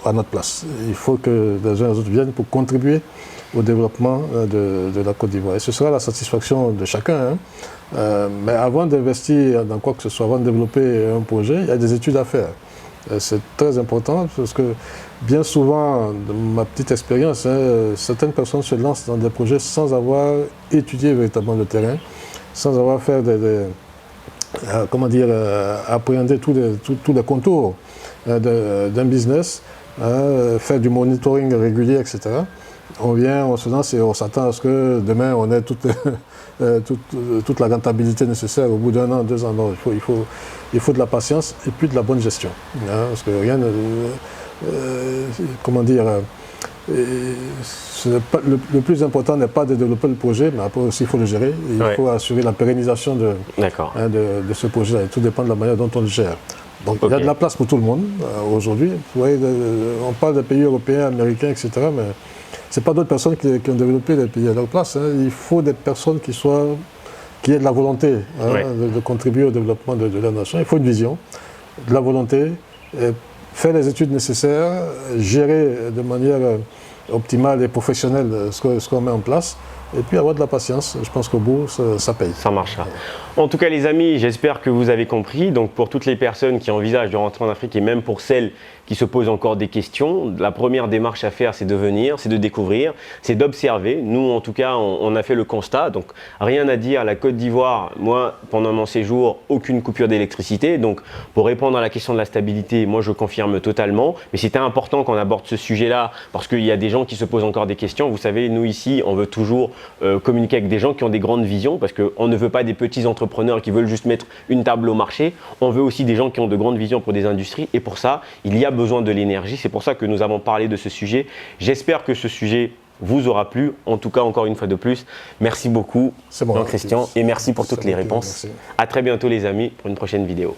à notre place. Il faut que les uns et les autres viennent pour contribuer au développement de la Côte d'Ivoire. Et ce sera la satisfaction de chacun. Mais avant d'investir dans quoi que ce soit, avant de développer un projet, il y a des études à faire. C'est très important parce que bien souvent, de ma petite expérience, certaines personnes se lancent dans des projets sans avoir étudié véritablement le terrain, sans avoir fait appréhender tous les contours d'un business, faire du monitoring régulier, etc. On vient, on se lance et on s'attend à ce que demain on ait toute la rentabilité nécessaire au bout d'1 an, 2 ans. Non, il faut de la patience et puis de la bonne gestion. Parce que rien ne. Le plus important n'est pas de développer le projet, mais après aussi il faut le gérer. Il faut assurer la pérennisation de ce projet-là. Et tout dépend de la manière dont on le gère. Donc il y a de la place pour tout le monde aujourd'hui. Vous voyez, on parle des pays européens, américains, etc. Mais ce n'est pas d'autres personnes qui ont développé les pays à leur place. Il faut des personnes qui aient de la volonté de contribuer au développement de la nation. Il faut une vision, de la volonté, faire les études nécessaires, gérer de manière optimale et professionnelle ce qu'on met en place. Et puis avoir de la patience, je pense qu'au bout, ça paye. Ça marchera. En tout cas, les amis, j'espère que vous avez compris. Donc, pour toutes les personnes qui envisagent de rentrer en Afrique et même pour celles qui se posent encore des questions, la première démarche à faire, c'est de venir, c'est de découvrir, c'est d'observer. Nous, en tout cas, on a fait le constat. Donc, rien à dire. La Côte d'Ivoire, moi, pendant mon séjour, aucune coupure d'électricité. Donc, pour répondre à la question de la stabilité, moi, je confirme totalement. Mais c'était important qu'on aborde ce sujet-là parce qu'il y a des gens qui se posent encore des questions. Vous savez, nous, ici, on veut toujours communiquer avec des gens qui ont des grandes visions parce qu'on ne veut pas des petits entrepreneurs qui veulent juste mettre une table au marché. On veut aussi des gens qui ont de grandes visions pour des industries et pour ça, il y a besoin de l'énergie. C'est pour ça que nous avons parlé de ce sujet. J'espère que ce sujet vous aura plu. En tout cas, encore une fois de plus, merci beaucoup Jean-Christian et merci pour toutes les réponses. Merci. À très bientôt les amis pour une prochaine vidéo.